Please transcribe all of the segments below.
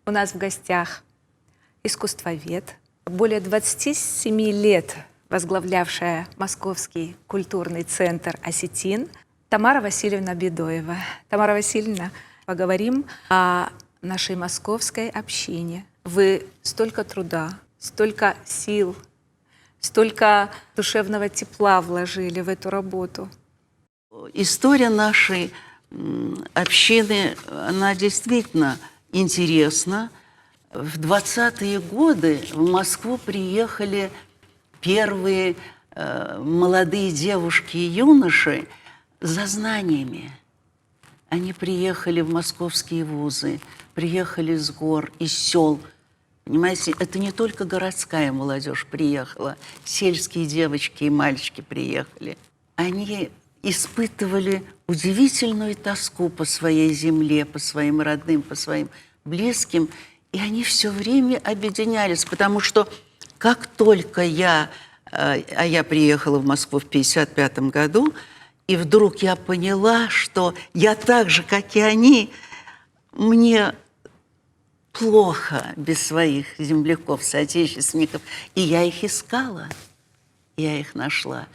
у нас в гостях искусствовед, более 27 лет возглавлявшая Московский культурный центр «Осетин» Тамара Васильевна Бедоева. Тамара Васильевна, поговорим о нашей московской общине. Вы столько труда, столько сил, столько душевного тепла вложили в эту работу. История нашей общины, она действительно интересна. В 20-е годы в Москву приехали первые молодые девушки и юноши за знаниями. Они приехали в московские вузы, приехали с гор, из сел. Понимаете, это не только городская молодежь приехала, сельские девочки и мальчики приехали. Они испытывали удивительную тоску по своей земле, по своим родным, по своим близким. И они все время объединялись, потому что как только я приехала в Москву в 1955 году, и вдруг я поняла, что я так же, как и они, мне плохо без своих земляков, соотечественников. И я их искала, я их нашла.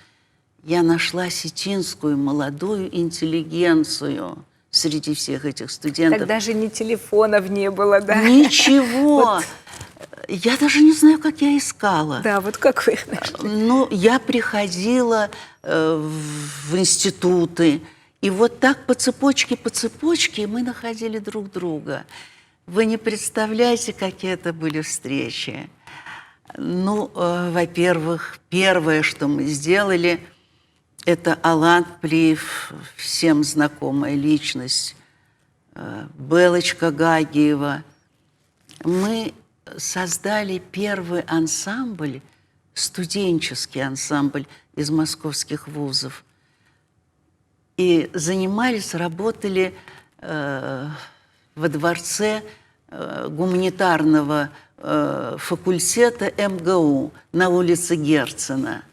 Я нашла осетинскую молодую интеллигенцию среди всех этих студентов. Так даже ни телефонов не было, да? Ничего. Вот. Я даже не знаю, как я искала. Да, вот как вы их нашли? Ну, я приходила в институты, и вот так по цепочке мы находили друг друга. Вы не представляете, какие это были встречи. Ну, во-первых, первое, что мы сделали, это Алан Плиев, всем знакомая личность, Белочка Гагиева. Мы создали первый ансамбль, студенческий ансамбль из московских вузов. И занимались, работали во дворце гуманитарного факультета МГУ на улице Герцена.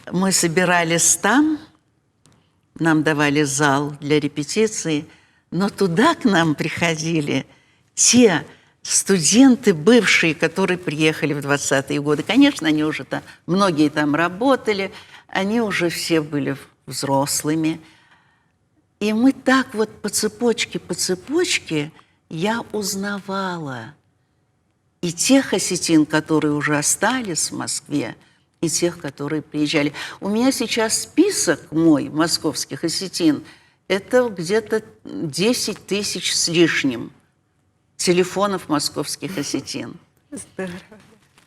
Мы собирались там, нам давали зал для репетиции, но туда к нам приходили те студенты бывшие, которые приехали в 20-е годы. Конечно, они уже там, многие там работали, они уже все были взрослыми. И мы так вот по цепочке я узнавала и тех осетин, которые уже остались в Москве, и тех, которые приезжали. У меня сейчас список мой московских осетин, это где-то 10 тысяч с лишним телефонов московских осетин. Здорово.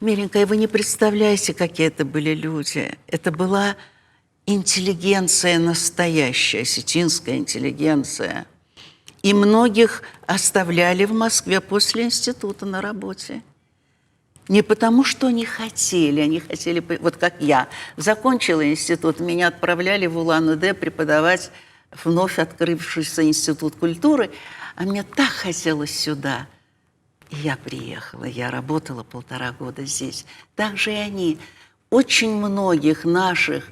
Миленькая, вы не представляете, какие это были люди. Это была интеллигенция настоящая, осетинская интеллигенция. И многих оставляли в Москве после института на работе. Не потому, что они хотели, вот как я. Закончила институт, меня отправляли в Улан-Удэ преподавать вновь открывшийся институт культуры, а мне так хотелось сюда. И я приехала, я работала 1,5 года здесь. Так же и они. Очень многих наших,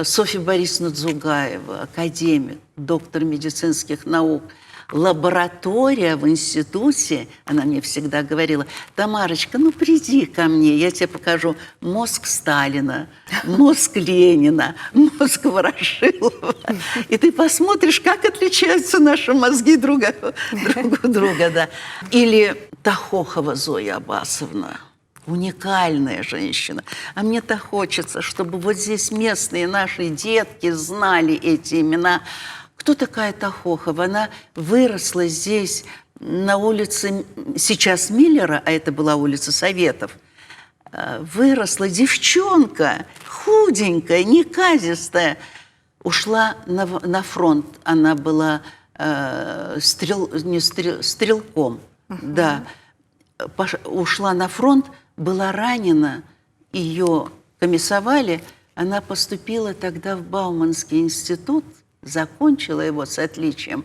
Софья Борисовна Дзугаева, академик, доктор медицинских наук, лаборатория в институте, она мне всегда говорила: Тамарочка, ну приди ко мне, я тебе покажу мозг Сталина, мозг Ленина, мозг Ворошилова. И ты посмотришь, как отличаются наши мозги друг у друга. Да. Или Тахохова Зоя Абасовна. Уникальная женщина. А мне так хочется, чтобы вот здесь местные наши детки знали эти имена. Кто такая Тахохова? Она выросла здесь, на улице, сейчас Миллера, а это была улица Советов. Выросла девчонка, худенькая, неказистая. Ушла на фронт. Она была стрелком. Да. Ушла на фронт, была ранена, ее комиссовали. Она поступила тогда в Бауманский институт, закончила его с отличием.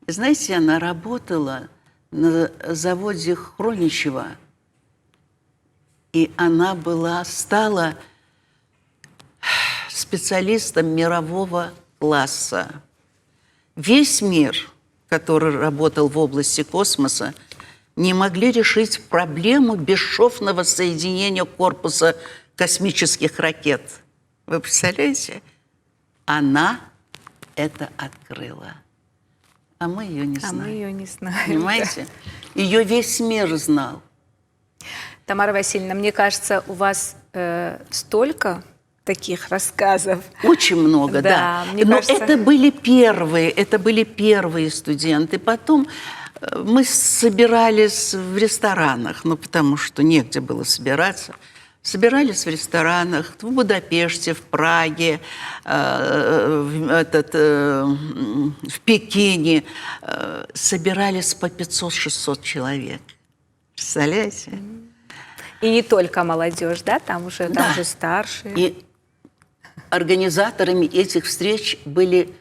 И знаете, она работала на заводе Хроничева. И она стала специалистом мирового класса. Весь мир, который работал в области космоса, не могли решить проблему бесшовного соединения корпуса космических ракет. Вы представляете? Она это открыла. А мы ее не знаем. А мы ее не знаем. Понимаете? Ее весь мир знал. Тамара Васильевна, мне кажется, у вас столько таких рассказов. Очень много, да. Мне Но кажется... это были первые студенты. Потом мы собирались в ресторанах, ну, потому что негде было собираться. Собирались в ресторанах в Будапеште, в Праге, в Пекине. Собирались по 500-600 человек. Представляете? И не только молодежь, да? Там уже старшие. И организаторами этих встреч были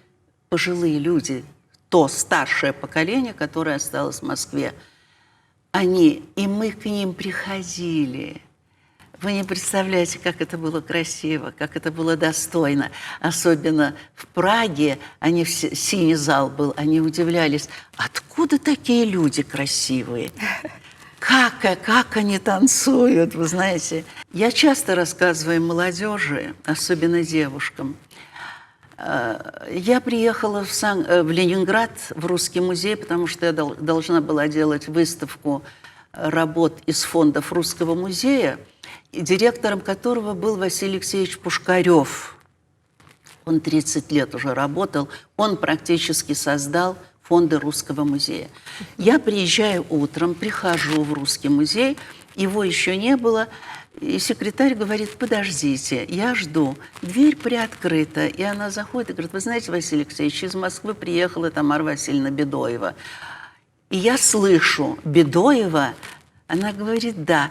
пожилые люди, то старшее поколение, которое осталось в Москве. И мы к ним приходили. Вы не представляете, как это было красиво, как это было достойно. Особенно в Праге, синий зал был, они удивлялись, откуда такие люди красивые? Как они танцуют, вы знаете. Я часто рассказываю молодежи, особенно девушкам. Я приехала в Ленинград, в Русский музей, потому что я должна была делать выставку работ из фондов Русского музея, и директором которого был Василий Алексеевич Пушкарев. Он 30 лет уже работал, он практически создал фонды Русского музея. Я приезжаю утром, прихожу в Русский музей, его еще не было, и секретарь говорит: подождите, я жду. Дверь приоткрыта, и она заходит и говорит: вы знаете, Василий Алексеевич, из Москвы приехала Тамара Васильевна Бедоева. И я слышу: Бедоева? Она говорит: да,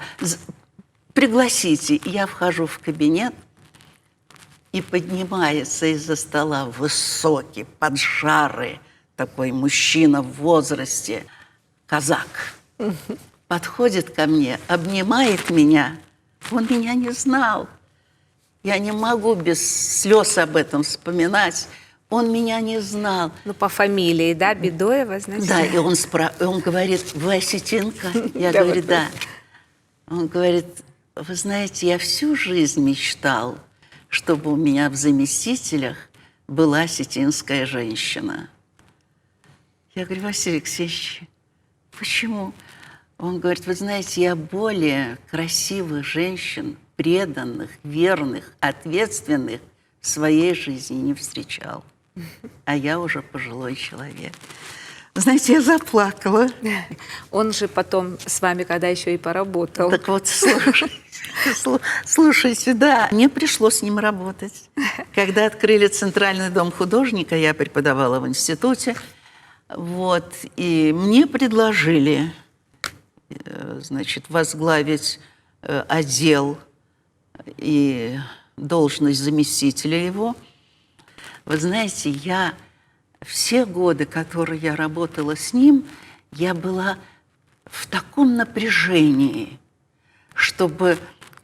пригласите. И я вхожу в кабинет, и поднимается из-за стола высокий, поджарый, такой мужчина в возрасте, казак, подходит ко мне, обнимает меня. Он меня не знал. Я не могу без слез об этом вспоминать. Он меня не знал. Ну, по фамилии, да, Бедоева, значит? Да, и он говорит: вы осетинка? Я говорю: да. Он говорит: вы знаете, я всю жизнь мечтал, чтобы у меня в заместителях была осетинская женщина. Я говорю: Василий Алексеевич, почему? Он говорит: вы знаете, я более красивых женщин, преданных, верных, ответственных в своей жизни не встречал. А я уже пожилой человек. Знаете, я заплакала. Он же потом с вами когда еще и поработал. Так вот, слушайте, да, мне пришлось с ним работать. Когда открыли Центральный дом художника, я преподавала в институте, вот, и мне предложили, значит, возглавить отдел и должность заместителя его. Вы знаете, я все годы, которые я работала с ним, я была в таком напряжении, чтобы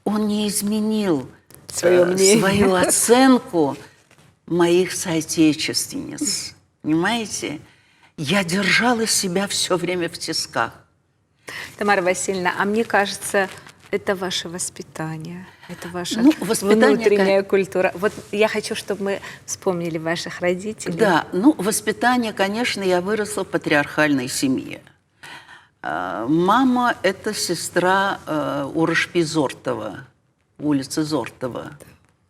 он не изменил свою оценку моих соотечественниц. Понимаете? Я держала себя все время в тисках. Тамара Васильевна, а мне кажется, это ваше воспитание, это ваша воспитание, внутренняя культура. Вот я хочу, чтобы мы вспомнили ваших родителей. Да, воспитание, конечно, я выросла в патриархальной семье. Мама – это сестра Урышпи Зортова, улицы Зортова,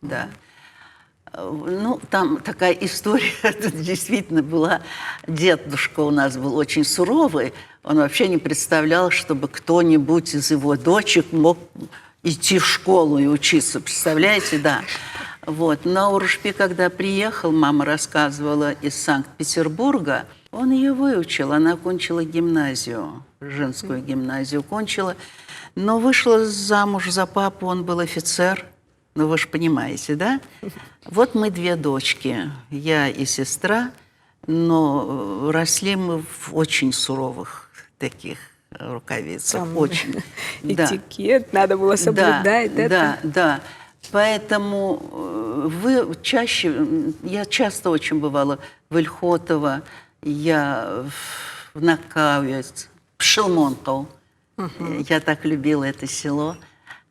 да. Там такая история, это действительно была, дедушка у нас был очень суровый, он вообще не представлял, чтобы кто-нибудь из его дочек мог идти в школу и учиться, представляете, да. Вот. Но Урышпи, когда приехал, мама рассказывала, из Санкт-Петербурга, он ее выучил, она окончила гимназию, женскую гимназию окончила, но вышла замуж за папу, он был офицер. Ну, вы же понимаете, да? Вот мы две дочки, я и сестра, но росли мы в очень суровых таких рукавицах. Там очень. этикет, надо было соблюдать. Да. Поэтому я часто очень бывала в Ильхотово, я в Накавец, в Шелмонков. Я так любила это село.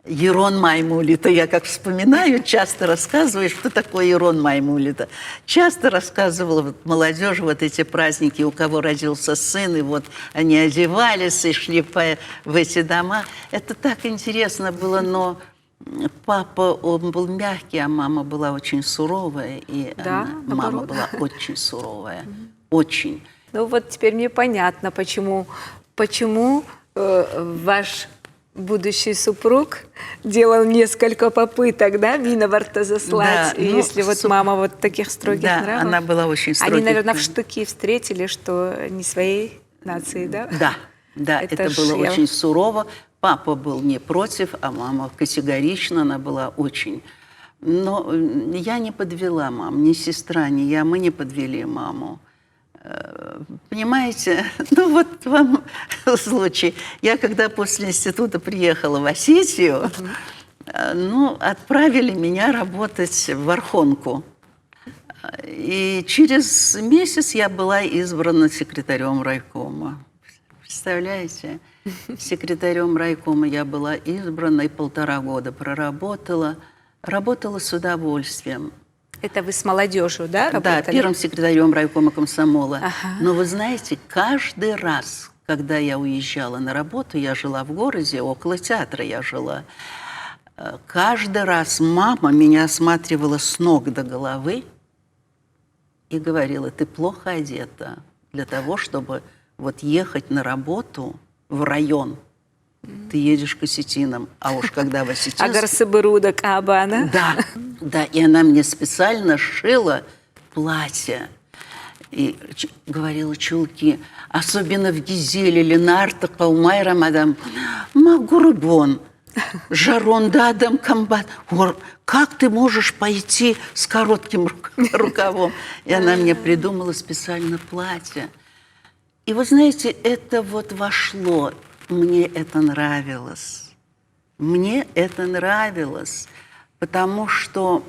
Ерон Маймулита, я как вспоминаю, часто рассказываю, что такое Ерон Маймулита. Часто рассказывала вот молодежи вот эти праздники, у кого родился сын, и вот они одевались и шли в эти дома. Это так интересно было, но папа, он был мягкий, а мама была очень суровая, и Да, мама наоборот. была очень суровая, очень. Ну вот теперь мне понятно, почему ваш будущий супруг делал несколько попыток, да, Виноварта заслать, Да, если вот мама вот таких строгих Да, нравов. она была очень строгих. Они, наверное, в штыки встретили, что не своей нации, да? Да, да, это ж было я- очень сурово. Папа был не против, а мама категорично, она была очень. Но я не подвела маму, ни сестра, ни я, мы не подвели маму. Понимаете, ну вот вам случай. Я когда после института приехала в Осетию, ну, отправили меня работать в Архонку. И через месяц я была избрана секретарем райкома. Представляете? Секретарем райкома я была избрана и 1,5 года проработала. Работала с удовольствием. Это вы с молодежью, да, Да, работали? первым секретарем райкома комсомола. Ага. Но вы знаете, каждый раз, когда я уезжала на работу, я жила в городе, около театра я жила, каждый раз мама меня осматривала с ног до головы и говорила: ты плохо одета для того, чтобы вот ехать на работу в район. Ты едешь к осетинам, а уж когда в Осетинск... Агарсы Берудок Абана. Да, да, и она мне специально шила платье. И говорила чулки, особенно в Гизеле, Ленарта, Калмай, Рамадам. Магурбон, Жарон, Дадам, Камбат. Как ты можешь пойти с коротким рукавом? И она мне придумала специально платье. И вы знаете, это вот вошло. Мне это нравилось. Мне это нравилось, потому что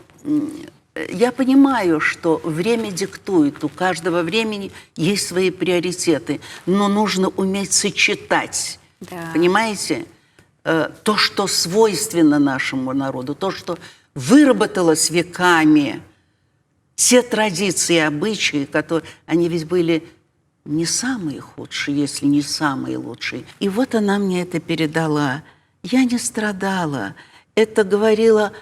я понимаю, что время диктует, у каждого времени есть свои приоритеты, но нужно уметь сочетать, Да. понимаете, то, что свойственно нашему народу, то, что выработалось веками, все традиции, обычаи, которые, они ведь были не самые худшие, если не самые лучшие. И вот она мне это передала. Я не страдала. Это говорило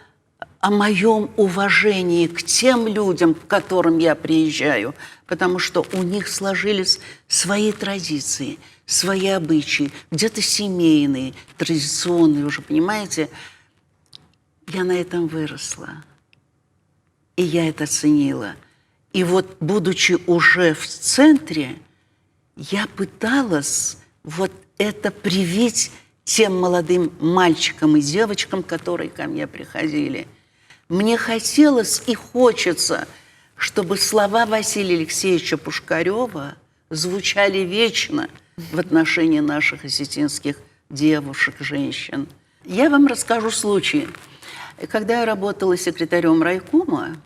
о моем уважении к тем людям, к которым я приезжаю, потому что у них сложились свои традиции, свои обычаи, где-то семейные, традиционные уже, понимаете? Я на этом выросла, и я это ценила. И вот, будучи уже в центре, я пыталась вот это привить тем молодым мальчикам и девочкам, которые ко мне приходили. Мне хотелось и хочется, чтобы слова Василия Алексеевича Пушкарева звучали вечно в отношении наших осетинских девушек, женщин. Я вам расскажу случай. Когда я работала секретарем райкома,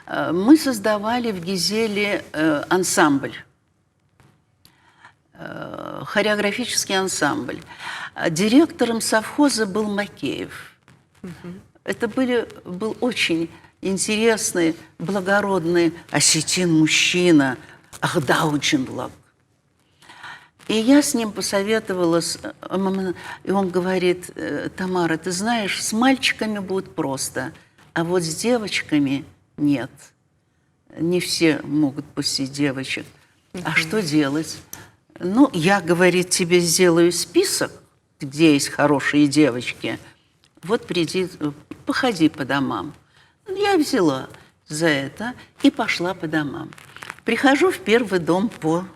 мы создавали в Гизеле ансамбль, хореографический ансамбль. Директором совхоза был Макеев. Это был очень интересный, благородный осетин-мужчина, Ахдауджинлаг. И я с ним посоветовалась, и он говорит: Тамара, ты знаешь, с мальчиками будет просто, а вот с девочками нет. Не все могут пустить девочек. А что делать? Ну, я, говорит, тебе сделаю список, где есть хорошие девочки. Вот приди, походи по домам. Я взяла за это и пошла по домам. Прихожу в первый дом по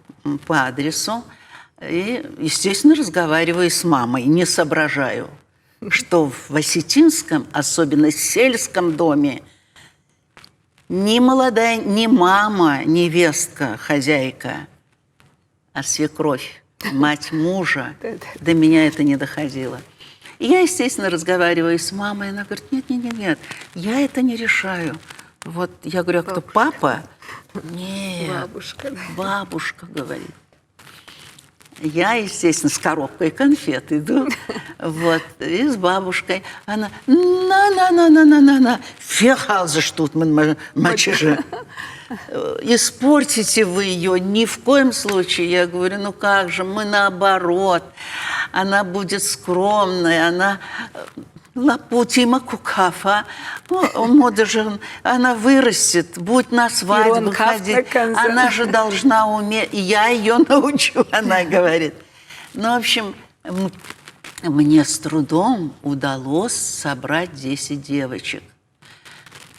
адресу и, естественно, разговариваю с мамой, не соображаю, что в осетинском, особенно сельском доме, ни молодая, ни мама, невестка, хозяйка, а свекровь, мать мужа, до меня это не доходило. И я, естественно, разговариваю с мамой, она говорит: нет, я это не решаю. Вот я говорю: а кто, папа? Нет, Бабушка. бабушка говорит. Я, естественно, с коробкой конфет иду, вот, и с бабушкой. Она, на, фехалзеш тут, мачеже. Испортите вы ее ни в коем случае. Я говорю, ну как же, мы наоборот. Она будет скромной, она лапутима кукафа. Она вырастет, будет на свадьбу ходить. Она же должна уметь. Я ее научу, она говорит. Ну, в общем, мне с трудом удалось собрать 10 девочек.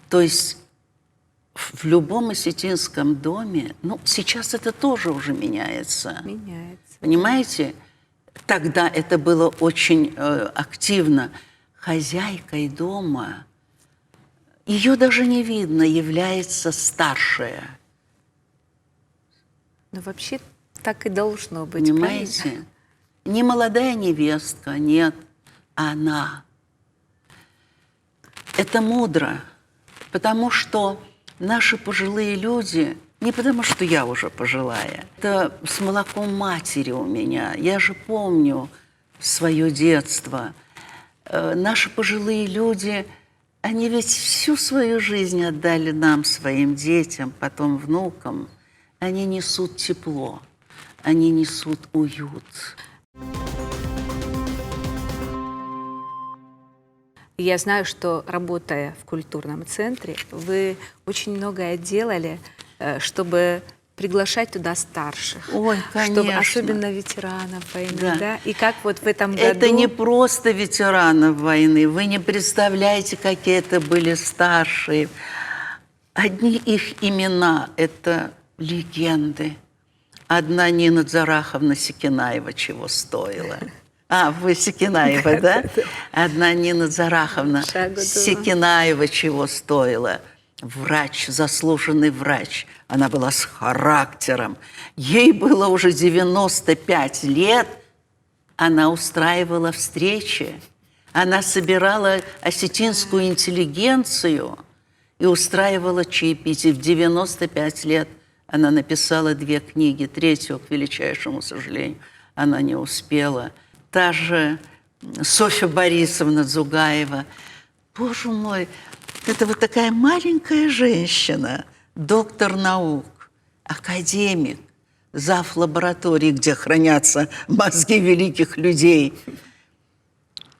То есть в любом осетинском доме, ну, сейчас это тоже уже меняется. Меняется. Понимаете? Тогда это было очень активно. Хозяйкой дома, ее даже не видно, является старшая. Ну, вообще так и должно быть, Понимаете? правильно? Не молодая невестка, нет, она. Это мудро, потому что наши пожилые люди, не потому что я уже пожилая, это с молоком матери у меня. Я же помню свое детство. Наши пожилые люди, они ведь всю свою жизнь отдали нам, своим детям, потом внукам. Они несут тепло, они несут уют. Я знаю, что, работая в культурном центре, вы очень многое делали, чтобы приглашать туда старших. Ой, Чтобы, конечно. особенно ветеранов войны, Да. да? И как вот в этом году... Это не просто ветеранов войны. Вы не представляете, какие это были старшие. Одни их имена – это легенды. Одна Нина Дзараховна Секинаева чего стоила. Вы Секинаева, да? Одна Нина Дзараховна Секинаева чего стоила. Врач, заслуженный врач. Она была с характером. Ей было уже 95 лет. Она устраивала встречи. Она собирала осетинскую интеллигенцию и устраивала чаепитие. В 95 лет она написала 2 книги. 3-ю, к величайшему сожалению, она не успела. Та же Софья Борисовна Дзугаева. Боже мой, это вот такая маленькая женщина, доктор наук, академик, зав. Лаборатории, где хранятся мозги великих людей.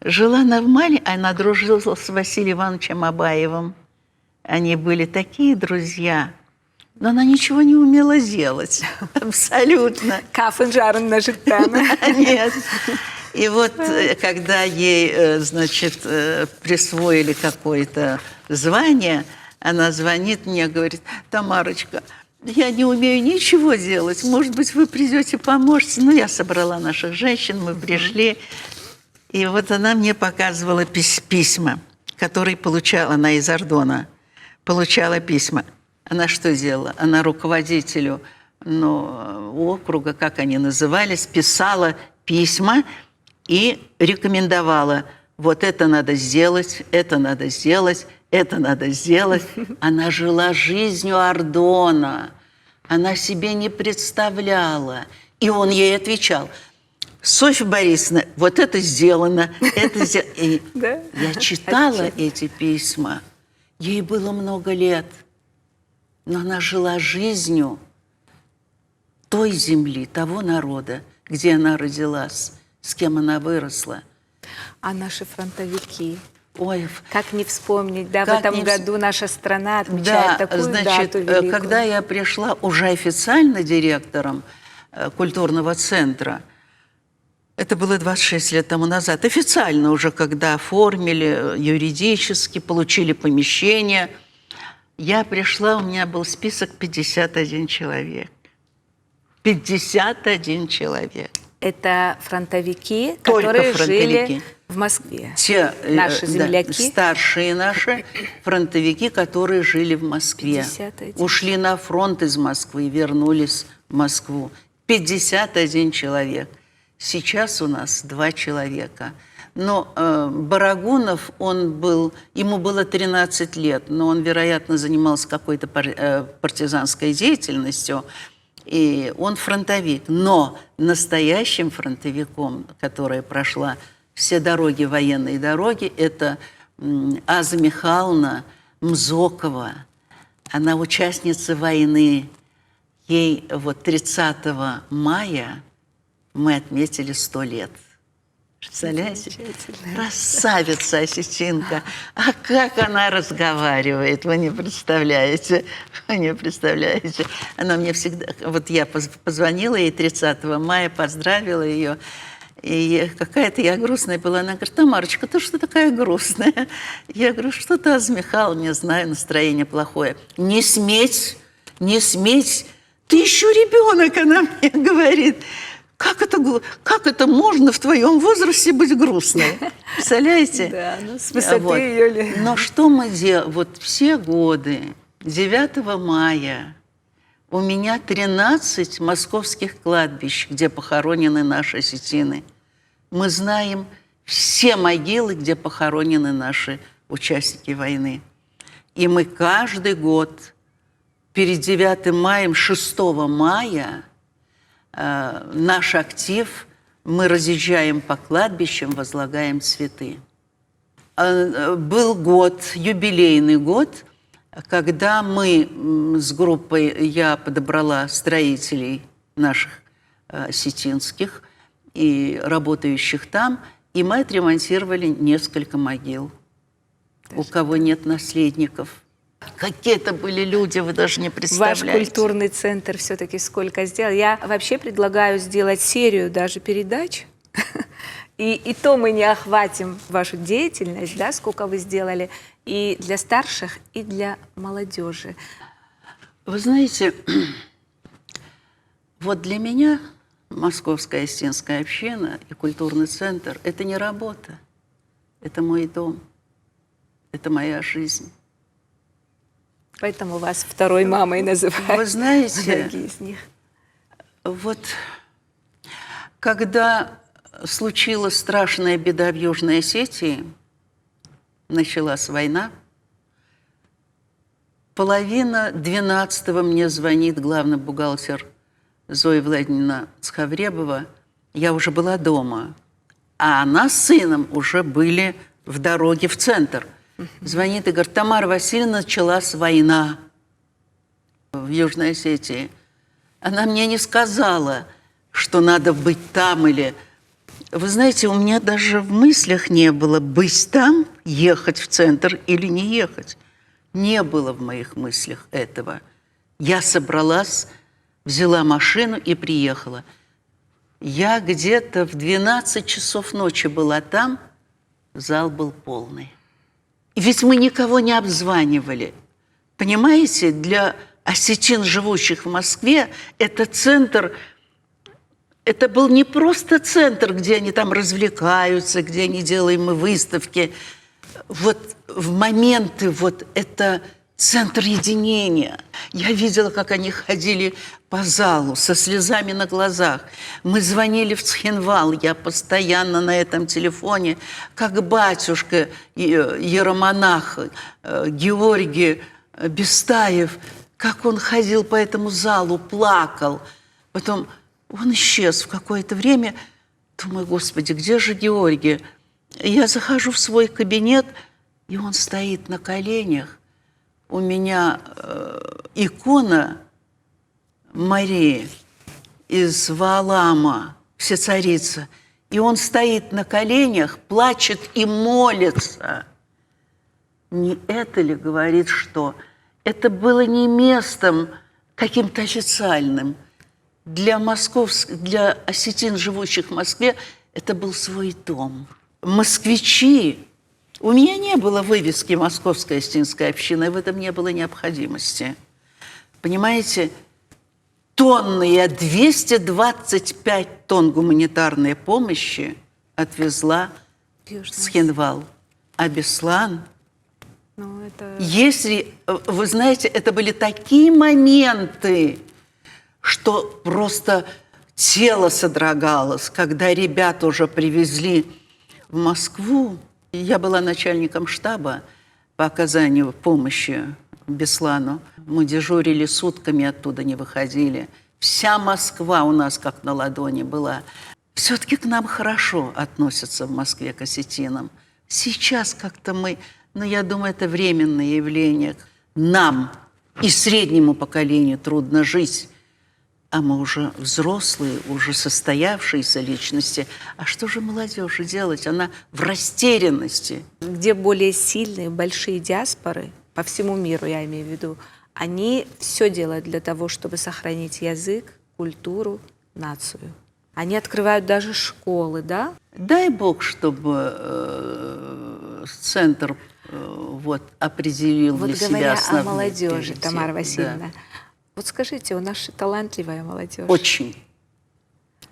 Жила она в Мали, она дружила с Василием Ивановичем Абаевым. Они были такие друзья, но она ничего не умела делать. Абсолютно. Кафен жарен на житана. Нет. И вот, когда ей, значит, присвоили какое-то звание, она звонит мне, говорит: Тамарочка, я не умею ничего делать, может быть, вы придете, поможете. Ну, я собрала наших женщин, мы пришли, и вот она мне показывала письма, которые получала, она из Ордона, получала письма. Она что делала? Она руководителю округа, как они назывались, писала письма и рекомендовала: вот это надо сделать, это надо сделать, это надо сделать. Она жила жизнью Ордона, она себе не представляла. И он ей отвечал: Софья Борисовна, вот это сделано, это сделано. Я читала эти письма, ей было много лет, но она жила жизнью той земли, того народа, где она родилась, с кем она выросла. А наши фронтовики? Ой, как не вспомнить, да, в как этом году наша страна отмечает такую дату великую. Когда я пришла уже официально директором культурного центра, это было 26 лет тому назад, официально уже, когда оформили юридически, получили помещение, я пришла, у меня был список 51 человек. 51 человек. Это фронтовики, Только которые фронтовики. жили в Москве. Те наши земляки. Да, старшие наши фронтовики, которые жили в Москве. 51. Ушли на фронт из Москвы и вернулись в Москву. 51 человек. Сейчас у нас 2 человека. Но Барагунов, ему было 13 лет, но он, вероятно, занимался какой-то партизанской деятельностью. и он фронтовик. Но настоящим фронтовиком, которая прошла все дороги, военные дороги, это Аза Михайловна Мзокова. Она участница войны. Ей вот 30 мая мы отметили 100 лет. Представляете? Красавица осетинка. А как она разговаривает, вы не представляете. Вы не представляете. Она мне всегда... Вот я позвонила ей 30 мая, поздравила ее. И какая-то я грустная была. Она говорит: Тамарочка, ты что такая грустная? Я говорю: что-то Аза Михайловна, не знаю, настроение плохое. Не сметь, не сметь. Ты еще ребенок, она мне говорит. Как это можно в твоем возрасте быть грустной? Представляете? Да, ну с высоты ее... Но что мы делаем? Вот все годы, 9 мая, у меня 13 московских кладбищ, где похоронены наши осетины. Мы знаем все могилы, где похоронены наши участники войны. И мы каждый год перед 9 маем, 6 мая, наш актив, мы разъезжаем по кладбищам, возлагаем цветы. Был год, юбилейный год, когда мы с группой, я подобрала строителей наших осетинских и работающих там, и мы отремонтировали несколько могил, у кого нет наследников. Какие это были люди, вы даже не представляете. Ваш культурный центр все-таки сколько сделал. Я вообще предлагаю сделать серию даже передач. И то мы не охватим вашу деятельность, да, сколько вы сделали и для старших, и для молодежи. Вы знаете, вот для меня Московская осетинская община и культурный центр – это не работа, это мой дом, это моя жизнь. Поэтому вас второй мамой называют. Вы знаете, многие из них. Вот когда случилась страшная беда в Южной Осетии, началась война, 11:30 мне звонит главный бухгалтер Зоя Владимировна Цхавребова. Я уже была дома, а она с сыном уже были в дороге в центр. Звонит и говорит: Тамара Васильевна, началась война в Южной Осетии. Она мне не сказала, что надо быть там или... Вы знаете, у меня даже в мыслях не было быть там, ехать в центр или не ехать. Не было в моих мыслях этого. Я собралась, взяла машину и приехала. Я где-то в 12 часов ночи была там, зал был полный. Ведь мы никого не обзванивали. Понимаете, для осетин, живущих в Москве, это центр, это был не просто центр, где они там развлекаются, где они делаем выставки. Вот в моменты, вот это центр единения. Я видела, как они ходили по залу со слезами на глазах. Мы звонили в Цхинвал, я постоянно на этом телефоне, как батюшка иеромонах Георгий Бестаев, как он ходил по этому залу, плакал. Потом он исчез в какое-то время. Думаю: Господи, где же Георгий? Я захожу в свой кабинет, и он стоит на коленях. У меня икона Марии из Ваалама, Всецарица. И он стоит на коленях, плачет и молится. Не это ли говорит, что это было не местом каким-то официальным? Для осетин, живущих в Москве, это был свой дом. Москвичи. У меня не было вывески «Московская осетинская община», и в этом не было необходимости. Понимаете, тонны, я 225 тонн гуманитарной помощи отвезла в Цхинвал. А Беслан, если, вы знаете, это были такие моменты, что просто тело содрогалось, когда ребят уже привезли в Москву. Я была начальником штаба по оказанию помощи Беслану. Мы дежурили сутками, оттуда не выходили. Вся Москва у нас как на ладони была. Все-таки к нам хорошо относятся в Москве, к осетинам. Сейчас как-то мы, ну, я думаю, это временное явление. Нам и среднему поколению трудно жить, а мы уже взрослые, уже состоявшиеся личности. А что же молодежи делать? Она в растерянности. Где более сильные, большие диаспоры, по всему миру я имею в виду, они все делают для того, чтобы сохранить язык, культуру, нацию. Они открывают даже школы, да? Дай Бог, чтобы центр вот, определил Вот для себя говоря о основные молодежи, приоритеты. Тамара Да. Васильевна, вот скажите, у нас же талантливая молодежь. Очень.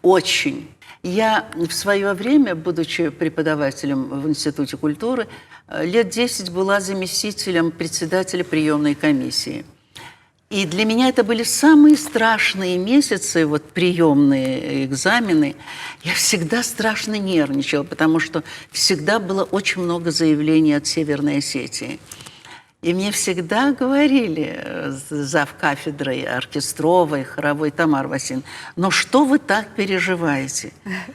Очень. Я в свое время, будучи преподавателем в Институте культуры, лет 10 была заместителем председателя приемной комиссии. И для меня это были самые страшные месяцы, вот приемные экзамены. Я всегда страшно нервничала, потому что всегда было очень много заявлений от Северной Осетии. И мне всегда говорили завкафедрой оркестровой, хоровой: Тамара Васильевна, но что вы так переживаете?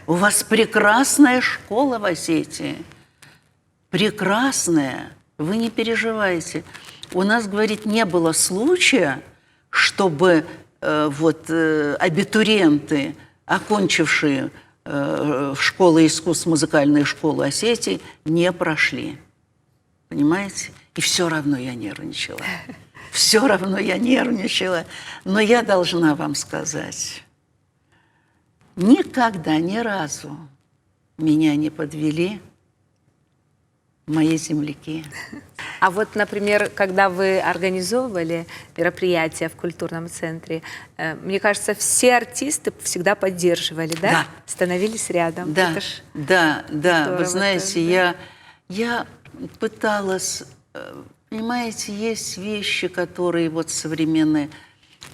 У вас прекрасная школа в Осетии. Прекрасная. Вы не переживайте. У нас, говорит, не было случая, чтобы абитуриенты, окончившие школы искусств, музыкальные школы Осетии, не прошли. Понимаете? И все равно я нервничала. Все равно я нервничала. Но я должна вам сказать, никогда, ни разу меня не подвели мои земляки. А вот, например, когда вы организовывали мероприятия в культурном центре, мне кажется, все артисты всегда поддерживали, да? Да. Становились рядом. Да, Это ж да. здорово Вы знаете, тоже, я пыталась... Понимаете, есть вещи, которые вот современные.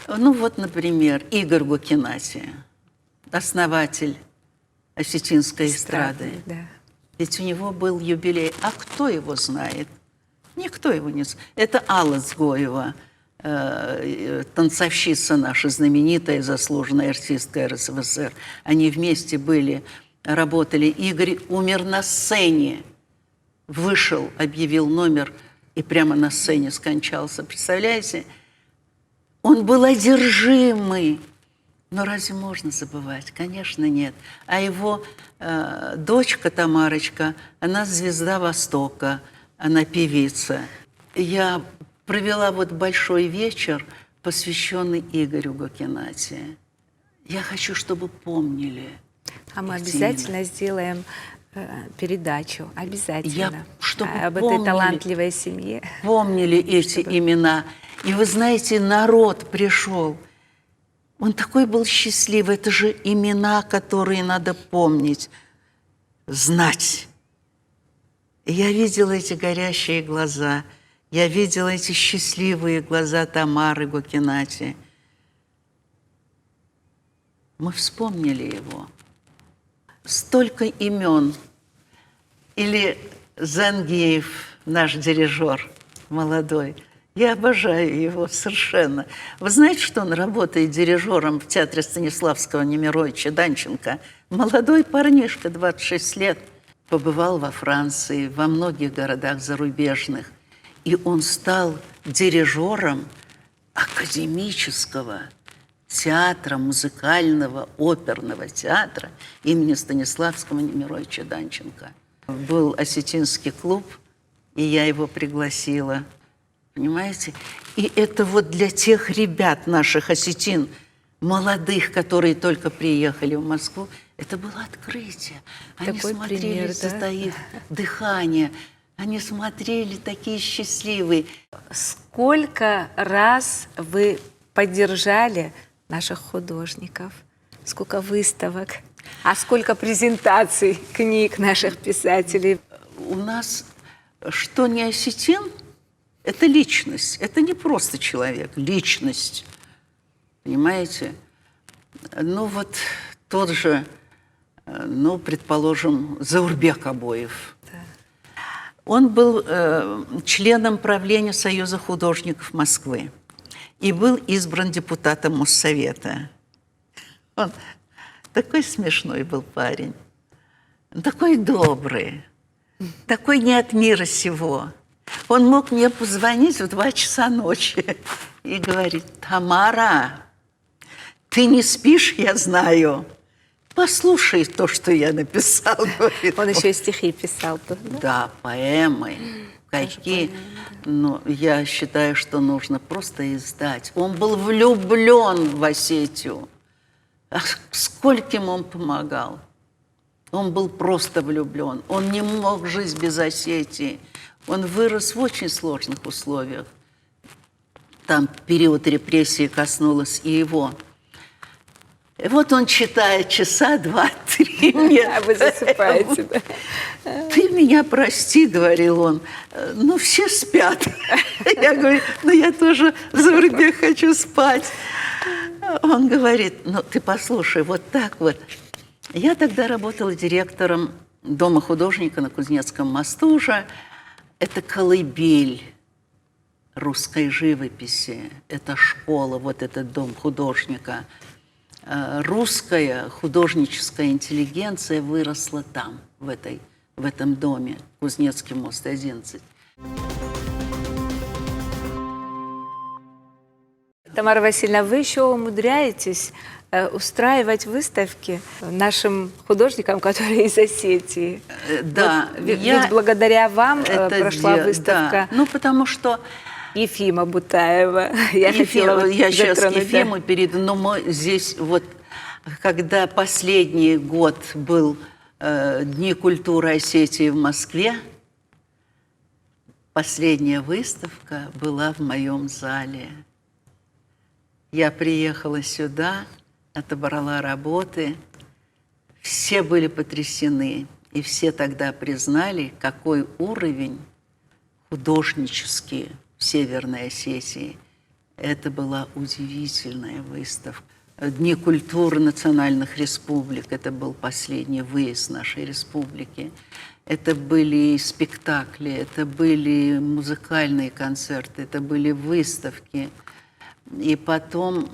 Ну вот, например, Игорь Гукинати, основатель осетинской эстрады. Да. Ведь у него был юбилей. А кто его знает? Никто его не знает. Это Алла Сгоева, танцовщица наша, знаменитая, заслуженная артистка РСФСР. Они вместе были, работали. Игорь умер на сцене. Вышел, объявил номер и прямо на сцене скончался. Представляете? Он был одержимый. Но разве можно забывать? Конечно, нет. А его дочка Тамарочка, она звезда Востока, она певица. Я провела вот большой вечер, посвященный Игорю Гукинати. Я хочу, чтобы помнили. А мы эти обязательно имена. сделаем передачу. Обязательно. Чтобы об помнили. этой талантливой семье. Помнили эти имена. И вы знаете, народ пришел. Он такой был счастливый. Это же имена, которые надо помнить, знать. И я видела эти горящие глаза. Я видела эти счастливые глаза Тамары Гукинати. Мы вспомнили его. Столько имен. Или Зангиев, наш дирижер молодой. Я обожаю его совершенно. Вы знаете, что он работает дирижером в театре Станиславского Немировича Данченко? Молодой парнишка, 26 лет. Побывал во Франции, во многих городах зарубежных. И он стал дирижером академического театра, музыкального, оперного театра имени Станиславского Немировича Данченко. Был осетинский клуб, и я его пригласила. Понимаете? И это вот для тех ребят наших осетин, молодых, которые только приехали в Москву, это было открытие. Они Такой смотрели, пример, да? затаив дыхание. Они смотрели такие счастливые. Сколько раз вы поддержали наших художников? Сколько выставок? А сколько презентаций книг наших писателей? У нас что не осетин, это личность. Это не просто человек, личность. Понимаете? Ну вот тот же, ну, предположим, Заурбек Абоев. Он был членом правления Союза художников Москвы и был избран депутатом Моссовета. Он такой смешной был парень, такой добрый, такой не от мира сего. Он мог мне позвонить в 2 часа ночи и говорить: «Тамара, ты не спишь, я знаю. Послушай то, что я написал». Говорит. Он еще и стихи писал тут, да? Да, поэмы. Какие? Ну, я считаю, что нужно просто издать. Он был влюблен в Осетию. А скольким он помогал. Он был просто влюблен. Он не мог жить без Осетии. Он вырос в очень сложных условиях. Там период репрессии коснулось и его. И вот он читает часа 2-3 мне. А вы засыпаете, да? «Ты меня прости», — говорил он, — «ну все спят». Я говорю: «ну я тоже за врубе хочу спать». Он говорит: «ну ты послушай, вот так вот». Я тогда работала директором Дома художника на Кузнецком мосту уже. Это колыбель русской живописи, это школа, вот этот Дом художника. Русская художническая интеллигенция выросла там, в этом доме, Кузнецкий мост 11. Тамара Васильевна, вы еще умудряетесь устраивать выставки нашим художникам, которые из Осетии. Да, вот, ведь благодаря вам прошла выставка. Да. Ну, потому что Ефима Бутаева. Я сейчас Ефиму перейду, но мы здесь вот, когда последний год был Дни культуры Осетии в Москве, последняя выставка была в моем зале. Я приехала сюда, отобрала работы, все были потрясены, и все тогда признали, какой уровень художнический в Северной Осетии. Это была удивительная выставка. Дни культуры национальных республик. Это был последний выезд нашей республики. Это были спектакли, это были музыкальные концерты, это были выставки. И потом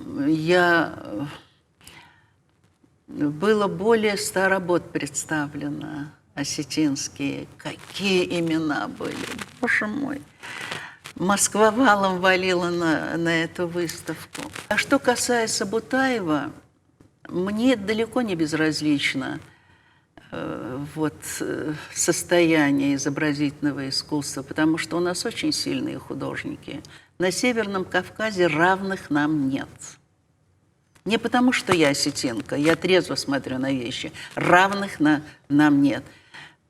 было более 100 работ представлено, осетинские. Какие имена были, боже мой. Москва валом валила на эту выставку. А что касается Бутаева, мне далеко не безразлично состояние изобразительного искусства, потому что у нас очень сильные художники. На Северном Кавказе равных нам нет. Не потому, что я осетинка, я трезво смотрю на вещи. Равных нам нет.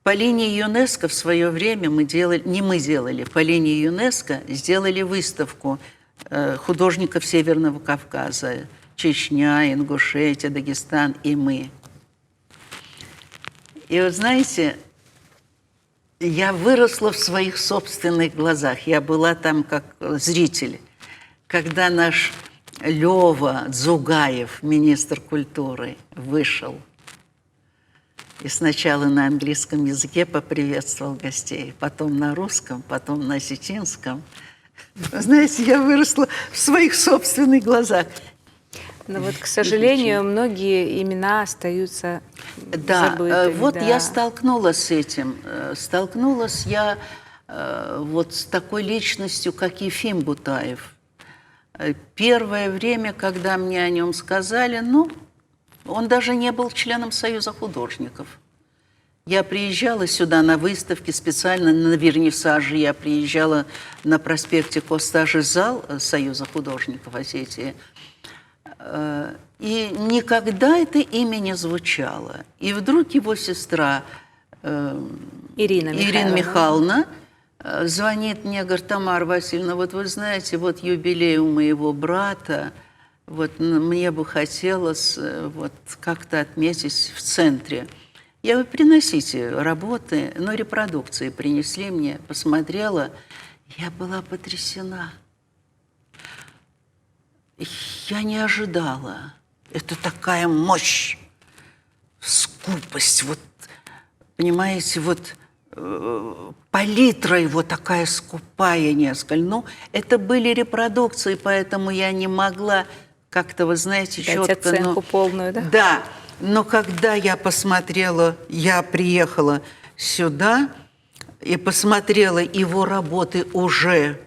По линии ЮНЕСКО в свое время по линии ЮНЕСКО сделали выставку художников Северного Кавказа. Чечня, Ингушетия, Дагестан и мы. И вот знаете, я выросла в своих собственных глазах. Я была там как зритель. Когда наш Лёва Дзугаев, министр культуры, вышел и сначала на английском языке поприветствовал гостей, потом на русском, потом на осетинском. Знаете, я выросла в своих собственных глазах. Но вот, к сожалению, многие имена остаются забытыми. Вот я столкнулась с этим. Столкнулась я вот с такой личностью, как Ефим Бутаев. Первое время, когда мне о нем сказали, он даже не был членом Союза художников. Я приезжала сюда на выставки, специально на вернисажи. Я приезжала на проспекте Костажи зал Союза художников Осетии. И никогда это имя не звучало. И вдруг его сестра Ирина Михайловна звонит мне, говорит: Тамара Васильевна, вот вы знаете, вот юбилей у моего брата, вот мне бы хотелось вот как-то отметить в центре. Я говорю: приносите работы, но репродукции принесли мне, посмотрела, я была потрясена. Я не ожидала. Это такая мощь, скупость, вот, понимаете, вот палитра его такая скупая несколько. Ну, это были репродукции, поэтому я не могла как-то, вы знаете, Дать четко. оценку полную, да? Да, но когда я посмотрела, я приехала сюда и посмотрела его работы уже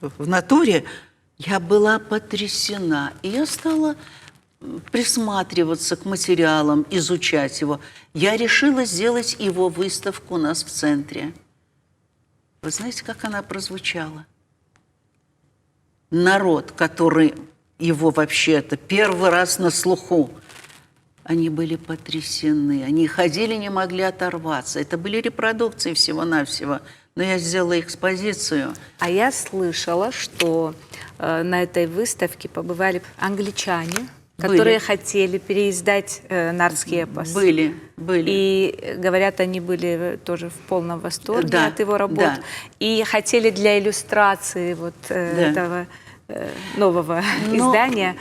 в натуре, я была потрясена. И я стала присматриваться к материалам, изучать его. Я решила сделать его выставку у нас в центре. Вы знаете, как она прозвучала? Народ, который его вообще-то первый раз на слуху, они были потрясены. Они ходили, не могли оторваться. Это были репродукции всего-навсего. Но я сделала экспозицию. А я слышала, что на этой выставке побывали англичане, которые хотели переиздать «Нардский эпос». Были. И, говорят, они были тоже в полном восторге Да, от его работ. да. И хотели для иллюстрации вот этого нового издания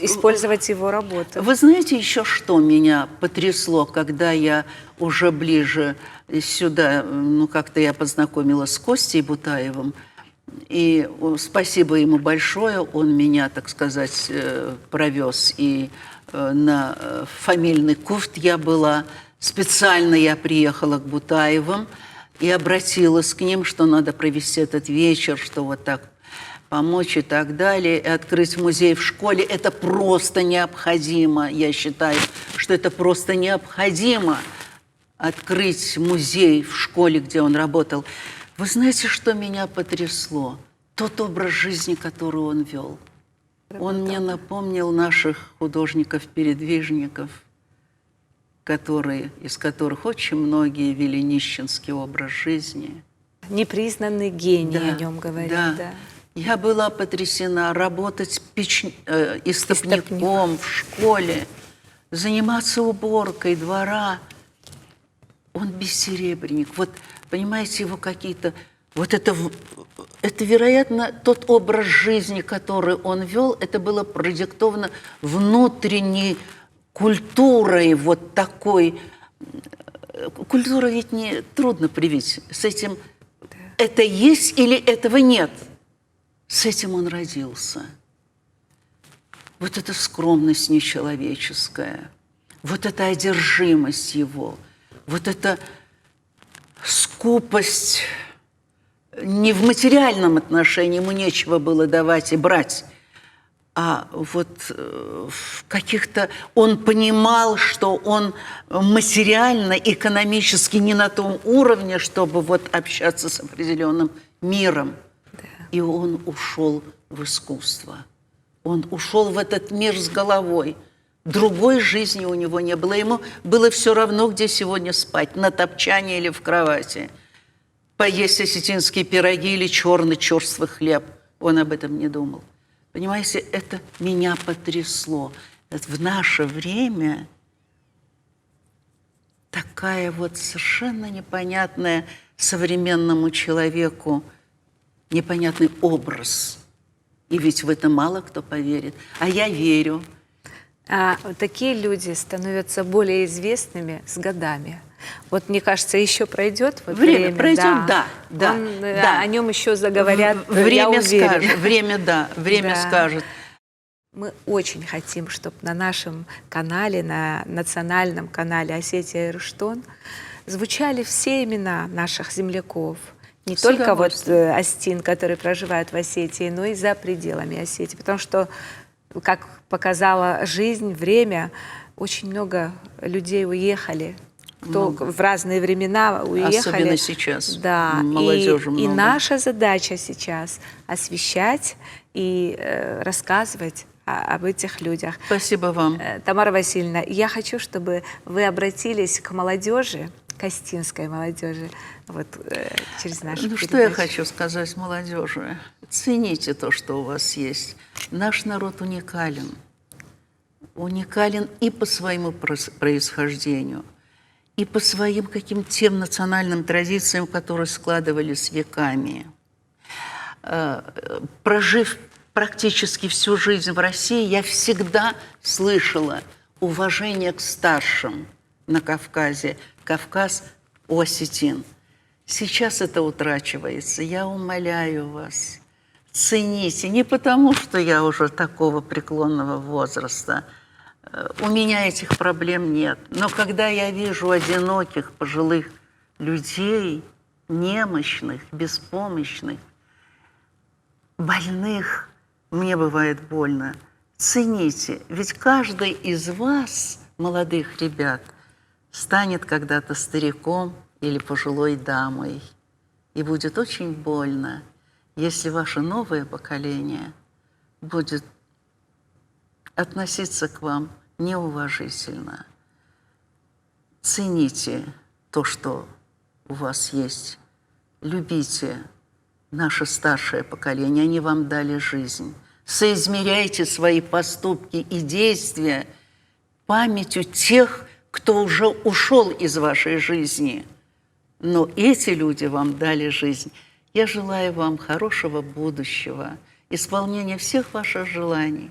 использовать его работу. Вы знаете, еще что меня потрясло, когда я уже ближе сюда, как-то я познакомилась с Костей Бутаевым, и спасибо ему большое, он меня, так сказать, провез, и на фамильный куфт я была, специально я приехала к Бутаевым и обратилась к ним, что надо провести этот вечер, что вот так помочь и так далее, и открыть музей в школе. Это просто необходимо, я считаю, что это просто необходимо открыть музей в школе, где он работал. Вы знаете, что меня потрясло? Тот образ жизни, который он вел. Он мне напомнил наших художников-передвижников, из которых очень многие вели нищенский образ жизни. Непризнанный гений, о нем говорят. Да. Я была потрясена работать истопником в школе, заниматься уборкой двора. Он бессеребренник. Вот, понимаете, его какие-то... Вот это, вероятно, тот образ жизни, который он вел, это было продиктовано внутренней культурой вот такой. Культуру ведь не трудно привить. С этим это есть или этого нет. С этим он родился. Вот эта скромность нечеловеческая, вот эта одержимость его, вот эта скупость не в материальном отношении, ему нечего было давать и брать, а вот в каких-то... Он понимал, что он материально, экономически не на том уровне, чтобы вот общаться с определенным миром. И он ушел в искусство. Он ушел в этот мир с головой. Другой жизни у него не было. Ему было все равно, где сегодня спать, на топчане или в кровати. Поесть осетинские пироги или черный черствый хлеб. Он об этом не думал. Понимаете, это меня потрясло. В наше время такая вот совершенно непонятная современному человеку непонятный образ. И ведь в это мало кто поверит. А я верю. А такие люди становятся более известными с годами. Вот, мне кажется, еще пройдет вот время. Пройдет, да. О нем еще заговорят, время я уверена. скажет, время скажет. Мы очень хотим, чтобы на нашем канале, на национальном канале «Осетия и Руштон» звучали все имена наших земляков. Не только вот осетин, которые проживают в Осетии, но и за пределами Осетии. Потому что, как показала жизнь, время, очень много людей уехали. Кто в разные времена уехали. Особенно сейчас. Да. Молодежи много. И наша задача сейчас освещать и рассказывать об этих людях. Спасибо вам. Тамара Васильевна, я хочу, чтобы вы обратились к молодежи, к остинской молодежи, вот через нашу передачу. Что я хочу сказать молодежи? Цените то, что у вас есть. Наш народ уникален. Уникален и по своему происхождению, и по своим тем национальным традициям, которые складывались веками. Прожив практически всю жизнь в России, я всегда слышала уважение к старшим на Кавказе. Кавказ у осетин. Сейчас это утрачивается. Я умоляю вас, цените. Не потому, что я уже такого преклонного возраста. У меня этих проблем нет. Но когда я вижу одиноких пожилых людей, немощных, беспомощных, больных, мне бывает больно. Цените, ведь каждый из вас, молодых ребят, станет когда-то стариком или пожилой дамой. И будет очень больно, если ваше новое поколение будет относиться к вам неуважительно. Цените то, что у вас есть. Любите наше старшее поколение, они вам дали жизнь. Соизмеряйте свои поступки и действия памятью тех, кто уже ушел из вашей жизни. Но эти люди вам дали жизнь. Я желаю вам хорошего будущего, исполнения всех ваших желаний,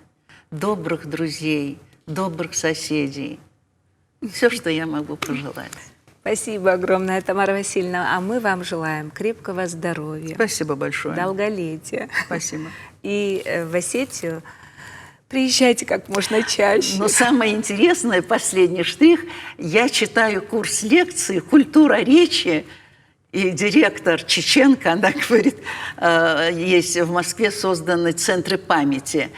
добрых друзей, добрых соседей. Все, что я могу пожелать. Спасибо огромное, Тамара Васильевна. А мы вам желаем крепкого здоровья, Спасибо большое. долголетия. Спасибо. И в Осетию приезжайте как можно чаще. Но самое интересное, последний штрих, я читаю курс лекций «Культура речи», и директор Чеченко, она говорит, есть в Москве созданы центры памяти.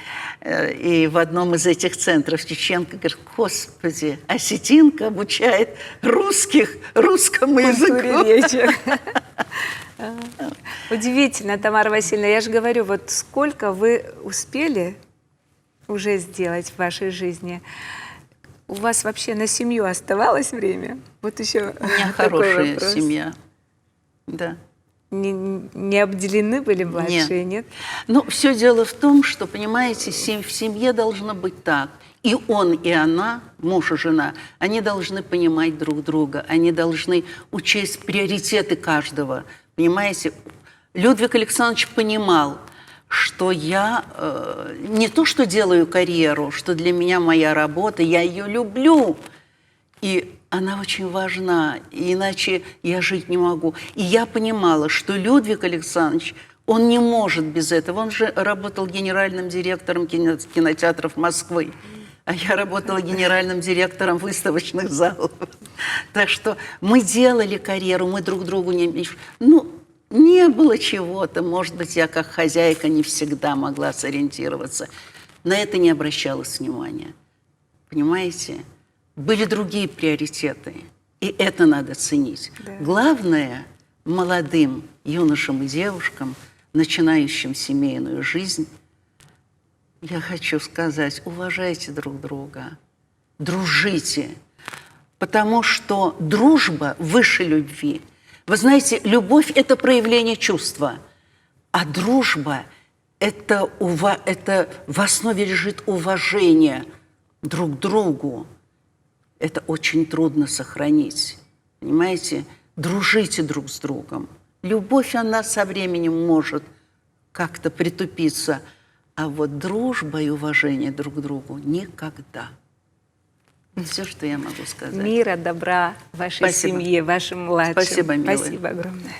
И в одном из этих центров Чеченко говорит: господи, осетинка обучает русских русскому языку. Речи. Удивительно, Тамара Васильевна. Я же говорю, вот сколько вы успели уже сделать в вашей жизни. У вас вообще на семью оставалось время? Вот еще У меня такой хорошая вопрос. семья. Да. Не обделены были младшие, нет? Ну, все дело в том, что, понимаете, в семье должно быть так. И он, и она, муж и жена, они должны понимать друг друга, они должны учесть приоритеты каждого. Понимаете, Людвиг Александрович понимал, что я не то, что делаю карьеру, что для меня моя работа, я ее люблю. И она очень важна, иначе я жить не могу. И я понимала, что Людвиг Александрович, он не может без этого. Он же работал генеральным директором кинотеатров Москвы, а я работала генеральным директором выставочных залов. Так что мы делали карьеру, мы друг другу не... Ну, не было чего-то. Может быть, я как хозяйка не всегда могла сориентироваться. На это не обращалось внимания. Понимаете? Были другие приоритеты, и это надо ценить. Да. Главное, молодым юношам и девушкам, начинающим семейную жизнь, я хочу сказать: уважайте друг друга, дружите, потому что дружба выше любви. Вы знаете, любовь – это проявление чувства, а дружба – это в основе лежит уважение друг к другу. Это очень трудно сохранить. Понимаете? Дружите друг с другом. Любовь, она со временем может как-то притупиться. А вот дружба и уважение друг к другу никогда. Все, что я могу сказать. Мира, добра вашей Спасибо. семье, вашим младшим. Спасибо, милая. Спасибо огромное.